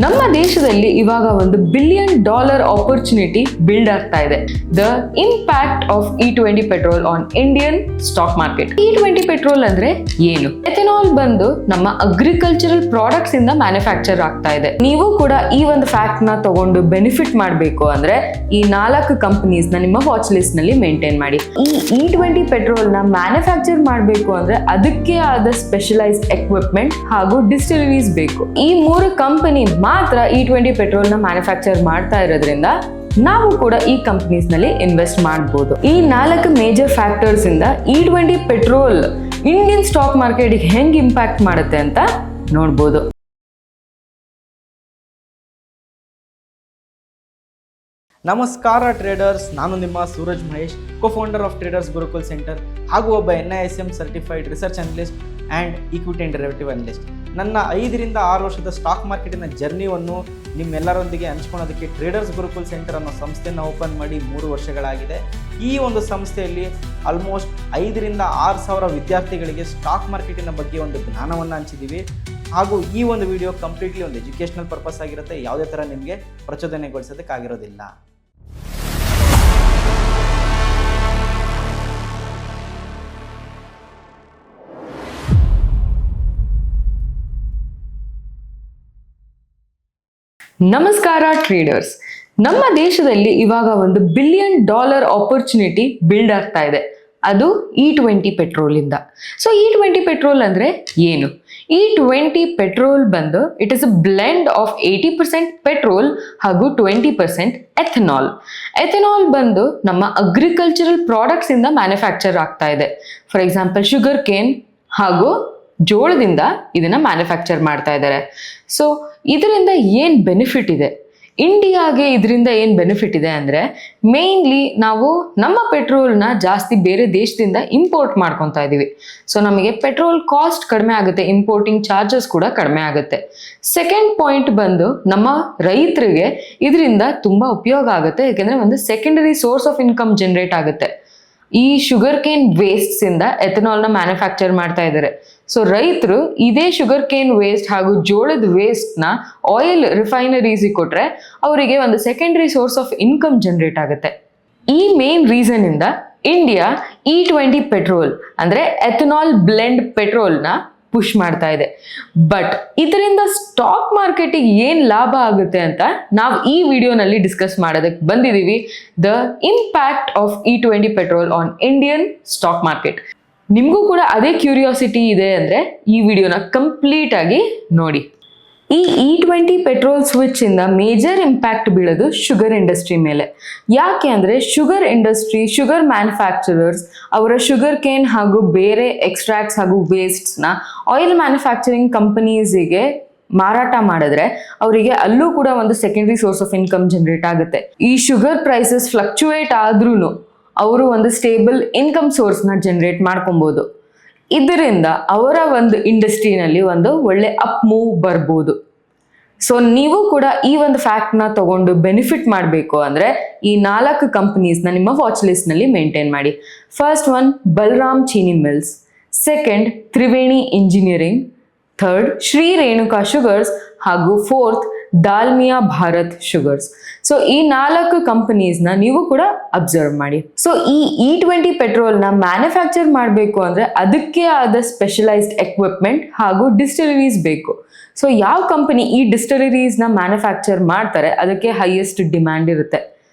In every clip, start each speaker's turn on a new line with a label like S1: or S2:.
S1: ನಮ್ಮ ದೇಶದಲ್ಲಿ ಇವಾಗ ಒಂದು $1 billion ಆಪರ್ಚುನಿಟಿ ಬಿಲ್ಡ್ ಆಗ್ತಾ ಇದೆ. The impact of E20 petrol on Indian stock market. E20 petrol ಅಂದ್ರೆ ಏನು? ಎಥೆನಾಲ್ ಬಂದು ನಮ್ಮ ಅಗ್ರಿಕಲ್ಚರಲ್ ಪ್ರಾಡಕ್ಟ್ಸ್ ಇಂದ ಮ್ಯಾನುಫ್ಯಾಕ್ಚರ್ ಆಗ್ತಾ ಇದೆ. ನೀವು ಕೂಡ ಈ ಒಂದು ಫ್ಯಾಕ್ಟ್ ನ ತಗೊಂಡು ಬೆನಿಫಿಟ್ ಮಾಡಬೇಕು ಅಂದ್ರೆ ಈ 4 ಕಂಪನೀಸ್ ನ ನಿಮ್ಮ ವಾಚ್ ಲಿಸ್ಟ್ ನಲ್ಲಿ ಮೇಂಟೈನ್ ಮಾಡಿ. ಈ E20 ಪೆಟ್ರೋಲ್ ನ ಮ್ಯಾನುಫ್ಯಾಕ್ಚರ್ ಮಾಡಬೇಕು ಅಂದ್ರೆ ಅದಕ್ಕೆ ಆದ ಸ್ಪೆಷಲೈಸ್ಡ್ ಎಕ್ವಿಪ್ಮೆಂಟ್ ಹಾಗೂ ಡಿಸ್ಟಿಲರೀಸ್ ಬೇಕು. ಈ 3 ಕಂಪನಿ ಮಾತ್ರ E20 ಪೆಟ್ರೋಲ್ ನ ಮ್ಯಾನುಫ್ಯಾಕ್ಚರ್ ಮಾಡ್ತಾ ಇರೋದ್ರಿಂದ ನಾವು ಕೂಡ ಈ ಕಂಪನೀಸ್ ನಲ್ಲಿ ಇನ್ವೆಸ್ಟ್ ಮಾಡಬಹುದು. ಈ 4 ಮೇಜರ್ ಫ್ಯಾಕ್ಟರ್ಸ್ ಇಂದ E20 petrol Indian stock market ಹೆಂಗ್ ಇಂಪ್ಯಾಕ್ಟ್ ಮಾಡುತ್ತೆ ಅಂತ ನೋಡಬಹುದು.
S2: ನಮಸ್ಕಾರ ಟ್ರೇಡರ್ಸ್, ನಾನು ನಿಮ್ಮ Suraj Mahesh, co-founder of traders Gurukul centre ಹಾಗೂ ಒಬ್ಬ NISM certified research analyst and equity and derivative analyst. ನನ್ನ 5 ರಿಂದ 6 ವರ್ಷದ ಸ್ಟಾಕ್ ಮಾರ್ಕೆಟಿನ ಜರ್ನಿಯನ್ನು ನಿಮ್ಮೆಲ್ಲರೊಂದಿಗೆ ಹಂಚ್ಕೊಳ್ಳೋದಕ್ಕೆ ಟ್ರೇಡರ್ಸ್ ಗುರುಕುಲ್ ಸೆಂಟರ್ ಅನ್ನೋ ಸಂಸ್ಥೆಯನ್ನು ಓಪನ್ ಮಾಡಿ 3 ವರ್ಷಗಳಾಗಿದೆ. ಈ ಒಂದು ಸಂಸ್ಥೆಯಲ್ಲಿ ಆಲ್ಮೋಸ್ಟ್ 5 ರಿಂದ 6 ಸಾವಿರ ವಿದ್ಯಾರ್ಥಿಗಳಿಗೆ ಸ್ಟಾಕ್ ಮಾರ್ಕೆಟಿನ ಬಗ್ಗೆ ಒಂದು ಜ್ಞಾನವನ್ನು ಹಂಚಿದ್ದೀವಿ. ಹಾಗೂ ಈ ಒಂದು ವಿಡಿಯೋ ಕಂಪ್ಲೀಟ್ಲಿ ಒಂದು ಎಜುಕೇಷನಲ್ ಪರ್ಪಸ್ ಆಗಿರುತ್ತೆ, ಯಾವುದೇ ಥರ ನಿಮಗೆ ಪ್ರಚೋದನೆಗೊಳಿಸೋದಕ್ಕಾಗಿರೋದಿಲ್ಲ.
S1: ನಮಸ್ಕಾರ ಟ್ರೇಡರ್ಸ್. ನಮ್ಮ ದೇಶದಲ್ಲಿ ಇವಾಗ ಒಂದು $1 billion ಆಪರ್ಚುನಿಟಿ ಬಿಲ್ಡ್ ಆಗ್ತಾ ಇದೆ. ಅದು E20 ಪೆಟ್ರೋಲ್ ಇಂದ. ಸೊ E20 ಪೆಟ್ರೋಲ್ ಅಂದ್ರೆ ಏನು? E20 ಪೆಟ್ರೋಲ್ ಬಂದು it is a blend of 80% petrol ಹಾಗೂ 20% ಎಥೆನಾಲ್. ಎಥೆನಾಲ್ ಬಂದು ನಮ್ಮ ಅಗ್ರಿಕಲ್ಚರಲ್ ಪ್ರಾಡಕ್ಟ್ಸ್ ಇಂದ ಮ್ಯಾನುಫ್ಯಾಕ್ಚರ್ ಆಗ್ತಾ ಇದೆ. ಫಾರ್ ಎಕ್ಸಾಂಪಲ್ ಶುಗರ್ ಕೇನ್ ಹಾಗೂ ಜೋಳದಿಂದ ಇದನ್ನ ಮ್ಯಾನುಫ್ಯಾಕ್ಚರ್ ಮಾಡ್ತಾ ಇದ್ದಾರೆ. ಸೊ ಇದರಿಂದ ಏನ್ ಬೆನಿಫಿಟ್ ಇದೆ ಇಂಡಿಯಾಗೆ? ಇದರಿಂದ ಏನ್ ಬೆನಿಫಿಟ್ ಇದೆ ಅಂದ್ರೆ ಮೇನ್ಲಿ ನಾವು ನಮ್ಮ ಪೆಟ್ರೋಲ್ನ ಜಾಸ್ತಿ ಬೇರೆ ದೇಶದಿಂದ ಇಂಪೋರ್ಟ್ ಮಾಡ್ಕೊತಾ ಇದೀವಿ. ಸೊ ನಮಗೆ ಪೆಟ್ರೋಲ್ ಕಾಸ್ಟ್ ಕಡಿಮೆ ಆಗುತ್ತೆ, ಇಂಪೋರ್ಟಿಂಗ್ ಚಾರ್ಜಸ್ ಕೂಡ ಕಡಿಮೆ ಆಗುತ್ತೆ. ಸೆಕೆಂಡ್ ಪಾಯಿಂಟ್ ಬಂದು ನಮ್ಮ ರೈತರಿಗೆ ಇದರಿಂದ ತುಂಬಾ ಉಪಯೋಗ ಆಗುತ್ತೆ, ಯಾಕೆಂದ್ರೆ ಒಂದು secondary source of income generate ಆಗುತ್ತೆ. ಈ ಶುಗರ್ ಕೇನ್ ವೇಸ್ಟ್ಸ್ ಇಂದ ಎಥೆನಾಲ್ ನ ಮ್ಯಾನುಫ್ಯಾಕ್ಚರ್ ಮಾಡ್ತಾ ಇದ್ದಾರೆ. ಸೊ ರೈತರು ಇದೇ ಶುಗರ್ ಕೇನ್ ವೇಸ್ಟ್ ಹಾಗೂ ಜೋಳದ ವೇಸ್ಟ್ ನ ಆಯಿಲ್ ರಿಫೈನರೀಸ್ ಕೊಟ್ರೆ ಅವರಿಗೆ ಒಂದು secondary source of income generate ಆಗುತ್ತೆ. ಈ ಮೇನ್ ರೀಸನ್ ಇಂದ ಇಂಡಿಯಾ E20 ಪೆಟ್ರೋಲ್ ಅಂದ್ರೆ ಎಥೆನಾಲ್ ಬ್ಲೆಂಡ್ ಪೆಟ್ರೋಲ್ ನ ಪುಷ್ ಮಾಡ್ತಾ ಇದೆ. ಬಟ್ ಇದರಿಂದ ಸ್ಟಾಕ್ ಮಾರ್ಕೆಟಿಗೆ ಏನ್ ಲಾಭ ಆಗುತ್ತೆ ಅಂತ ನಾವು ಈ ವಿಡಿಯೋನಲ್ಲಿ ಡಿಸ್ಕಸ್ ಮಾಡೋದಕ್ಕೆ ಬಂದಿದ್ದೀವಿ. The impact of E20 petrol on Indian stock market. ನಿಮಗೂ ಕೂಡ ಅದೇ ಕ್ಯೂರಿಯಾಸಿಟಿ ಇದೆ ಅಂದ್ರೆ ಈ ವಿಡಿಯೋನ ಕಂಪ್ಲೀಟ್ ಆಗಿ ನೋಡಿ. ಈ E20 ಪೆಟ್ರೋಲ್ ಸ್ವಿಚ್ ಇಂದ ಮೇಜರ್ ಇಂಪ್ಯಾಕ್ಟ್ ಬೀಳೋದು ಶುಗರ್ ಇಂಡಸ್ಟ್ರಿ ಮೇಲೆ. ಯಾಕೆ ಅಂದ್ರೆ ಶುಗರ್ ಇಂಡಸ್ಟ್ರಿ, ಶುಗರ್ ಮ್ಯಾನುಫ್ಯಾಕ್ಚರರ್ಸ್ ಅವರ ಶುಗರ್ ಕೇನ್ ಹಾಗೂ ಬೇರೆ ಎಕ್ಸ್ಟ್ರಾಕ್ಟ್ಸ್ ಹಾಗೂ ವೇಸ್ಟ್ಸ್ ನ ಆಯಿಲ್ ಮ್ಯಾನುಫ್ಯಾಕ್ಚರಿಂಗ್ ಕಂಪನೀಸ್ಗೆ ಮಾರಾಟ ಮಾಡಿದ್ರೆ ಅವರಿಗೆ ಅಲ್ಲೂ ಕೂಡ ಒಂದು secondary source of income generate ಆಗುತ್ತೆ. ಈ ಶುಗರ್ ಪ್ರೈಸಸ್ ಫ್ಲಕ್ಚುಯೇಟ್ ಆದ್ರೂ ಅವರು ಒಂದು ಸ್ಟೇಬಲ್ ಇನ್ಕಮ್ ಸೋರ್ಸ್ ನ ಜನರೇಟ್ ಮಾಡ್ಕೊಬಹುದು. ಇದರಿಂದ ಅವರ ಒಂದು ಇಂಡಸ್ಟ್ರಿನಲ್ಲಿ ಒಂದು ಒಳ್ಳೆ ಅಪ್ ಮೂವ್ ಬರ್ಬೋದು. ಸೊ ನೀವು ಕೂಡ ಈ ಒಂದು ಫ್ಯಾಕ್ಟ್ ನ ತಗೊಂಡು ಬೆನಿಫಿಟ್ ಮಾಡಬೇಕು ಅಂದ್ರೆ ಈ 4 ಕಂಪನೀಸ್ ನ ನಿಮ್ಮ ವಾಚ್ ಲಿಸ್ಟ್ ನಲ್ಲಿ ಮೇಂಟೈನ್ ಮಾಡಿ. First one Balram Chini mills, second Triveni engineering, third Shri Renuka sugars ಹಾಗೂ fourth Dalmia Bharat sugars. So ಈ 4 ಕಂಪನೀಸ್ ನ ನೀವು ಕೂಡ ಅಬ್ಸರ್ವ್ ಮಾಡಿ. ಸೊ ಈ E20 ಪೆಟ್ರೋಲ್ ನ ಮ್ಯಾನುಫ್ಯಾಕ್ಚರ್ ಮಾಡಬೇಕು ಅಂದ್ರೆ ಅದಕ್ಕೆ ಆದ ಸ್ಪೆಷಲೈಸ್ಡ್ ಎಕ್ವಿಪ್ಮೆಂಟ್ ಹಾಗೂ ಡಿಸ್ಟಿಲರೀಸ್ ಬೇಕು. ಸೊ ಯಾವ ಕಂಪನಿ ಈ ಡಿಸ್ಟಿಲರೀಸ್ ನ ಮ್ಯಾನುಫ್ಯಾಕ್ಚರ್ ಮಾಡ್ತಾರೆ ಅದಕ್ಕೆ ಹೈಯೆಸ್ಟ್ ಡಿಮ್ಯಾಂಡ್ ಇರುತ್ತೆ.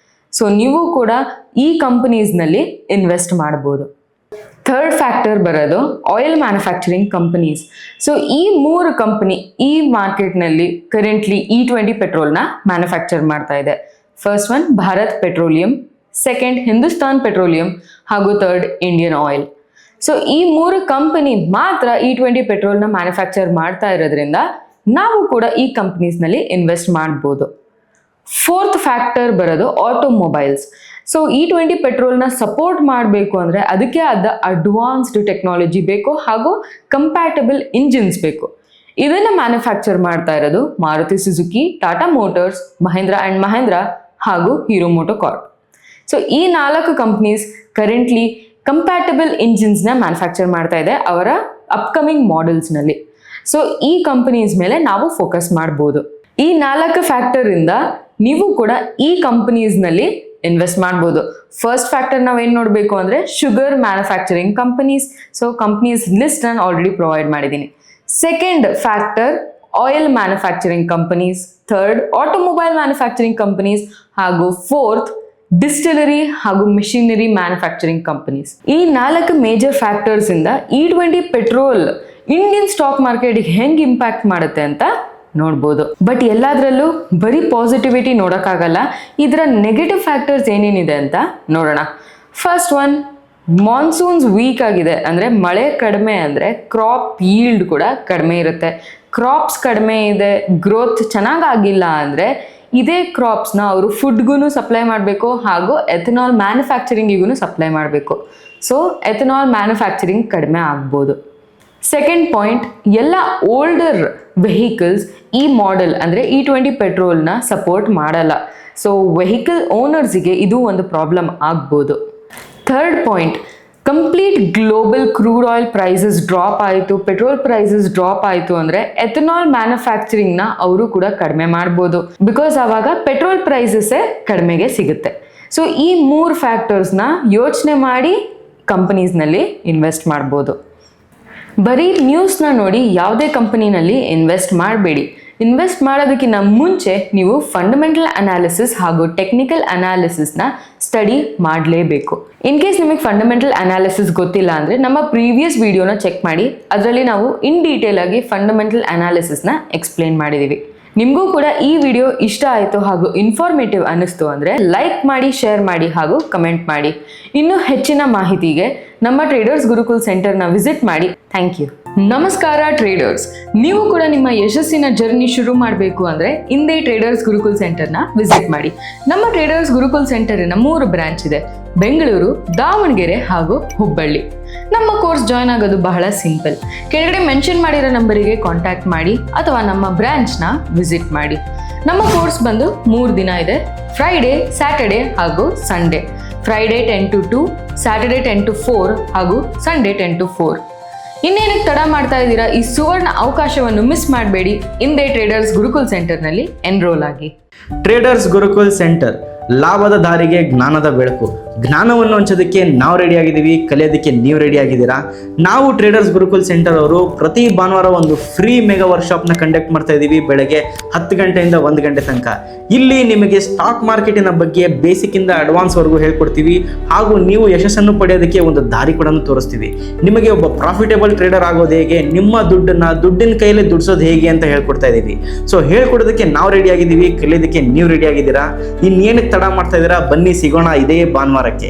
S1: ಸೊ ನೀವು ಕೂಡ ಈ ಕಂಪನೀಸ್ ನಲ್ಲಿ ಇನ್ವೆಸ್ಟ್ ಮಾಡಬಹುದು. ಥರ್ಡ್ ಫ್ಯಾಕ್ಟರ್ ಬರೋದು ಆಯಿಲ್ ಮ್ಯಾನುಫ್ಯಾಕ್ಚರಿಂಗ್ ಕಂಪನೀಸ್. ಸೊ ಈ 3 ಕಂಪನಿ ಈ ಮಾರ್ಕೆಟ್ನಲ್ಲಿ ಕರೆಂಟ್ಲಿ E20 ಪೆಟ್ರೋಲ್ನ ಮ್ಯಾನುಫ್ಯಾಕ್ಚರ್ ಮಾಡ್ತಾ ಇದೆ. First one Bharat petroleum, second Hindustan petroleum ಹಾಗೂ ಥರ್ಡ್ ಇಂಡಿಯನ್ ಆಯಿಲ್. ಸೊ ಈ 3 ಕಂಪನಿ ಮಾತ್ರ E20 ಪೆಟ್ರೋಲ್ನ ಮ್ಯಾನುಫ್ಯಾಕ್ಚರ್ ಮಾಡ್ತಾ ಇರೋದ್ರಿಂದ ನಾವು ಕೂಡ ಈ ಕಂಪನೀಸ್ನಲ್ಲಿ ಇನ್ವೆಸ್ಟ್ ಮಾಡ್ಬೋದು. ಫೋರ್ತ್ ಫ್ಯಾಕ್ಟರ್ ಬರೋದು ಆಟೋಮೊಬೈಲ್ಸ್. ಸೊ E20 ಪೆಟ್ರೋಲ್ನ ಸಪೋರ್ಟ್ ಮಾಡಬೇಕು ಅಂದರೆ ಅದಕ್ಕೆ ಆದ ಅಡ್ವಾನ್ಸ್ಡ್ ಟೆಕ್ನಾಲಜಿ ಬೇಕು ಹಾಗೂ ಕಂಪ್ಯಾಟಬಲ್ ಇಂಜಿನ್ಸ್ ಬೇಕು. ಇದನ್ನು ಮ್ಯಾನುಫ್ಯಾಕ್ಚರ್ ಮಾಡ್ತಾ ಇರೋದು Maruti Suzuki, Tata motors, Mahindra and Mahindra ಹಾಗೂ ಹೀರೋ ಮೋಟೋ ಕಾರ್ಪ್. ಸೊ ಈ 4 ಕಂಪ್ನೀಸ್ ಕರೆಂಟ್ಲಿ ಕಂಪ್ಯಾಟಬಲ್ ಇಂಜಿನ್ಸ್ನ ಮ್ಯಾನುಫ್ಯಾಕ್ಚರ್ ಮಾಡ್ತಾ ಇದೆ ಅವರ ಅಪ್ಕಮಿಂಗ್ ಮಾಡೆಲ್ಸ್ನಲ್ಲಿ. ಸೊ ಈ ಕಂಪನೀಸ್ ಮೇಲೆ ನಾವು ಫೋಕಸ್ ಮಾಡ್ಬೋದು. ಈ 4 ಫ್ಯಾಕ್ಟರಿಂದ ನೀವು ಕೂಡ ಈ ಕಂಪನೀಸ್ನಲ್ಲಿ ಇನ್ವೆಸ್ಟ್ ಮಾಡ್ಬೋದು. ಫಸ್ಟ್ ಫ್ಯಾಕ್ಟರ್ ನಾವೇನು ನೋಡಬೇಕು ಅಂದರೆ sugar manufacturing companies. So companies list ನಾನು ಆಲ್ರೆಡಿ ಪ್ರೊವೈಡ್ ಮಾಡಿದ್ದೀನಿ. Second factor oil manufacturing companies. Third automobile manufacturing companies. ಹಾಗೂ ಫೋರ್ತ್ ಡಿಸ್ಟಿಲರಿ ಹಾಗೂ ಮಿಷಿನರಿ ಮ್ಯಾನುಫ್ಯಾಕ್ಚರಿಂಗ್ ಕಂಪನೀಸ್. ಈ 4 ಮೇಜರ್ ಫ್ಯಾಕ್ಟರ್ಸ್ ಇಂದ E20 ಪೆಟ್ರೋಲ್ ಇಂಡಿಯನ್ ಸ್ಟಾಕ್ ಮಾರ್ಕೆಟ್ಗೆ ಹೆಂಗೆ ಇಂಪ್ಯಾಕ್ಟ್ ಮಾಡುತ್ತೆ ಅಂತ ನೋಡ್ಬೋದು. ಬಟ್ ಎಲ್ಲದರಲ್ಲೂ ಬರೀ ಪಾಸಿಟಿವಿಟಿ ನೋಡೋಕ್ಕಾಗಲ್ಲ. ಇದರ ನೆಗೆಟಿವ್ ಫ್ಯಾಕ್ಟರ್ಸ್ ಏನೇನಿದೆ ಅಂತ ನೋಡೋಣ. ಫಸ್ಟ್ ಒನ್, ಮಾನ್ಸೂನ್ಸ್ ವೀಕ್ ಆಗಿದೆ ಅಂದರೆ ಮಳೆ ಕಡಿಮೆ ಅಂದರೆ ಕ್ರಾಪ್ ಯೀಲ್ಡ್ ಕೂಡ ಕಡಿಮೆ ಇರುತ್ತೆ. ಕ್ರಾಪ್ಸ್ ಕಡಿಮೆ ಇದೆ, ಗ್ರೋತ್ ಚೆನ್ನಾಗಾಗಿಲ್ಲ ಅಂದರೆ ಇದೇ ಕ್ರಾಪ್ಸ್ನ ಅವರು ಫುಡ್ಗೂ ಸಪ್ಲೈ ಮಾಡಬೇಕು ಹಾಗೂ ಎಥನಾಲ್ ಮ್ಯಾನುಫ್ಯಾಕ್ಚರಿಂಗಿಗೂ ಸಪ್ಲೈ ಮಾಡಬೇಕು. ಸೊ ಎಥನಾಲ್ ಮ್ಯಾನುಫ್ಯಾಕ್ಚರಿಂಗ್ ಕಡಿಮೆ ಆಗ್ಬೋದು. ಸೆಕೆಂಡ್ ಪಾಯಿಂಟ್, ಎಲ್ಲ ಓಲ್ಡರ್ ವೆಹಿಕಲ್ಸ್ ಈ ಮಾಡೆಲ್ ಅಂದರೆ E20 ಪೆಟ್ರೋಲ್ನ ಸಪೋರ್ಟ್ ಮಾಡಲ್ಲ. ಸೊ ವೆಹಿಕಲ್ ಓನರ್ಸಿಗೆ ಇದು ಒಂದು ಪ್ರಾಬ್ಲಮ್ ಆಗ್ಬೋದು. Third point, complete global crude oil prices drop ಆಯಿತು, ಪೆಟ್ರೋಲ್ ಪ್ರೈಸಸ್ ಡ್ರಾಪ್ ಆಯಿತು ಅಂದರೆ ಎಥನಾಲ್ ಮ್ಯಾನುಫ್ಯಾಕ್ಚರಿಂಗ್ನ ಅವರು ಕೂಡ ಕಡಿಮೆ ಮಾಡ್ಬೋದು. ಬಿಕಾಸ್ ಆವಾಗ ಪೆಟ್ರೋಲ್ ಪ್ರೈಸಸ್ಸೇ ಕಡಿಮೆಗೆ ಸಿಗುತ್ತೆ. ಸೊ ಈ 3 ಫ್ಯಾಕ್ಟರ್ಸ್ನ ಯೋಚನೆ ಮಾಡಿ ಕಂಪನೀಸ್ನಲ್ಲಿ ಇನ್ವೆಸ್ಟ್ ಮಾಡ್ಬೋದು. ಬರೀ ನ್ಯೂಸ್ನ ನೋಡಿ ಯಾವುದೇ ಕಂಪನಿನಲ್ಲಿ ಇನ್ವೆಸ್ಟ್ ಮಾಡಬೇಡಿ. ಇನ್ವೆಸ್ಟ್ ಮಾಡೋದಕ್ಕಿಂತ ಮುಂಚೆ ನೀವು ಫಂಡಮೆಂಟಲ್ ಅನಾಲಿಸಿಸ್ ಹಾಗೂ ಟೆಕ್ನಿಕಲ್ ಅನಾಲಿಸಿಸ್ನ ಸ್ಟಡಿ ಮಾಡಲೇಬೇಕು. ಇನ್ ಕೇಸ್ ನಿಮಗೆ ಫಂಡಮೆಂಟಲ್ ಅನಾಲಿಸಿಸ್ ಗೊತ್ತಿಲ್ಲ ಅಂದರೆ ನಮ್ಮ ಪ್ರೀವಿಯಸ್ ವಿಡಿಯೋನ ಚೆಕ್ ಮಾಡಿ. ಅದರಲ್ಲಿ ನಾವು ಇನ್ ಡೀಟೇಲ್ ಆಗಿ ಫಂಡಮೆಂಟಲ್ ಅನಾಲಿಸಿಸ್ನ ಎಕ್ಸ್ಪ್ಲೇನ್ ಮಾಡಿದ್ದೀವಿ. ನಿಮಗೂ ಕೂಡ ಈ ವಿಡಿಯೋ ಇಷ್ಟ ಆಯಿತು ಹಾಗೂ ಇನ್ಫಾರ್ಮೇಟಿವ್ ಅನ್ನಿಸ್ತು ಅಂದರೆ ಲೈಕ್ ಮಾಡಿ, ಶೇರ್ ಮಾಡಿ ಹಾಗೂ ಕಮೆಂಟ್ ಮಾಡಿ. ಇನ್ನೂ ಹೆಚ್ಚಿನ ಮಾಹಿತಿಗೆ ನಮ್ಮ ಟ್ರೇಡರ್ಸ್ ಗುರುಕುಲ್ ಸೆಂಟರ್ನ ವಿಸಿಟ್ ಮಾಡಿ. Thank you. ನಮಸ್ಕಾರ ಟ್ರೇಡರ್ಸ್. ನೀವು ಕೂಡ ನಿಮ್ಮ ಯಶಸ್ಸಿನ ಜರ್ನಿ ಶುರು ಮಾಡಬೇಕು ಅಂದರೆ ಇಂದೇ ಟ್ರೇಡರ್ಸ್ ಗುರುಕುಲ್ ಸೆಂಟರ್ನ ವಿಸಿಟ್ ಮಾಡಿ. ನಮ್ಮ ಟ್ರೇಡರ್ಸ್ ಗುರುಕುಲ್ ಸೆಂಟರಿನ 3 ಬ್ರಾಂಚ್ ಇದೆ: ಬೆಂಗಳೂರು, ದಾವಣಗೆರೆ ಹಾಗೂ ಹುಬ್ಬಳ್ಳಿ. ನಮ್ಮ ಕೋರ್ಸ್ ಜಾಯ್ನ್ ಆಗೋದು ಬಹಳ ಸಿಂಪಲ್. ಕೆಳಗಡೆ ಮೆನ್ಷನ್ ಮಾಡಿರೋ ನಂಬರಿಗೆ ಕಾಂಟ್ಯಾಕ್ಟ್ ಮಾಡಿ ಅಥವಾ ನಮ್ಮ ಬ್ರಾಂಚ್ನ ವಿಸಿಟ್ ಮಾಡಿ. ನಮ್ಮ ಕೋರ್ಸ್ ಬಂದು 3 ದಿನ ಇದೆ: ಫ್ರೈಡೇ, ಸ್ಯಾಟರ್ಡೆ ಹಾಗೂ Sunday. Friday 10 to 2, Saturday 10 to 4 ಹಾಗೂ ಸಂಡೇ 10 to 4. ಇನ್ನೇನಕ್ಕೆ ತಡ ಮಾಡ್ತಾ ಇದ್ದೀರಾ? ಈ ಸುವರ್ಣ ಅವಕಾಶವನ್ನು ಮಿಸ್ ಮಾಡಬೇಡಿ. ಇಂದೇ ಟ್ರೇಡರ್ಸ್ ಗುರುಕುಲ್ ಸೆಂಟರ್ನಲ್ಲಿ ಎನ್ರೋಲ್ ಆಗಿ.
S2: ಟ್ರೇಡರ್ಸ್ ಗುರುಕುಲ್ ಸೆಂಟರ್, ಲಾಭದ ದಾರಿಗೆ ಜ್ಞಾನದ ಬೆಳಕು. ಜ್ಞಾನವನ್ನು ಹಂಚೋದಕ್ಕೆ ನಾವು ರೆಡಿ ಆಗಿದ್ದೀವಿ, ಕಲಿಯೋದಕ್ಕೆ ನೀವು ರೆಡಿ ಆಗಿದ್ದೀರಾ? ನಾವು ಟ್ರೇಡರ್ಸ್ ಗುರುಕುಲ್ ಸೆಂಟರ್ ಅವರು ಪ್ರತಿ ಭಾನುವಾರ ಒಂದು ಫ್ರೀ ಮೆಗಾ ವರ್ಕ್ಶಾಪ್ನ ಕಂಡಕ್ಟ್ ಮಾಡ್ತಾ ಇದ್ದೀವಿ. ಬೆಳಗ್ಗೆ 10 ಗಂಟೆಯಿಂದ 1 ಗಂಟೆ ತನಕ. ಇಲ್ಲಿ ನಿಮಗೆ ಸ್ಟಾಕ್ ಮಾರ್ಕೆಟಿನ ಬಗ್ಗೆ ಬೇಸಿಕ್ಕಿಂದ ಅಡ್ವಾನ್ಸ್ವರೆಗೂ ಹೇಳ್ಕೊಡ್ತೀವಿ ಹಾಗೂ ನೀವು ಯಶಸ್ಸನ್ನು ಪಡೆಯೋದಕ್ಕೆ ಒಂದು ದಾರಿ ಕೂಡ ತೋರಿಸ್ತೀವಿ. ನಿಮಗೆ ಒಬ್ಬ ಪ್ರಾಫಿಟೇಬಲ್ ಟ್ರೇಡರ್ ಆಗೋದು ಹೇಗೆ, ನಿಮ್ಮ ದುಡ್ಡಿನ ಕೈಯಲ್ಲಿ ದುಡಿಸೋದು ಹೇಗೆ ಅಂತ ಹೇಳ್ಕೊಡ್ತಾ ಇದ್ದೀವಿ. ಸೊ ಹೇಳ್ಕೊಡೋದಕ್ಕೆ ನಾವು ರೆಡಿ ಆಗಿದ್ದೀವಿ, ಕಲಿಯೋದಕ್ಕೆ ನೀವು ರೆಡಿ ಆಗಿದ್ದೀರಾ? ಇನ್ನೇನಕ್ಕೆ ತಡ ಮಾಡ್ತಾ ಇದ್ದೀರಾ? ಬನ್ನಿ ಸಿಗೋಣ ಇದೇ ಭಾನುವಾರಕ್ಕೆ.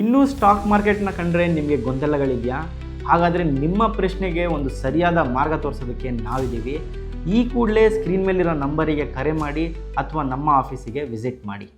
S2: ಇನ್ನೂ ಸ್ಟಾಕ್ ಮಾರ್ಕೆಟ್ನ ಕಂಡ್ರೆ ನಿಮಗೆ ಗೊಂದಲಗಳಿದೆಯಾ? ಹಾಗಾದರೆ ನಿಮ್ಮ ಪ್ರಶ್ನೆಗೆ ಒಂದು ಸರಿಯಾದ ಮಾರ್ಗ ತೋರಿಸೋದಕ್ಕೆ ನಾವಿದ್ದೀವಿ. ಈ ಕೂಡಲೇ ಸ್ಕ್ರೀನ್ ಮೇಲಿರೋ ನಂಬರಿಗೆ ಕರೆ ಮಾಡಿ ಅಥವಾ ನಮ್ಮ ಆಫೀಸಿಗೆ ವಿಸಿಟ್ ಮಾಡಿ.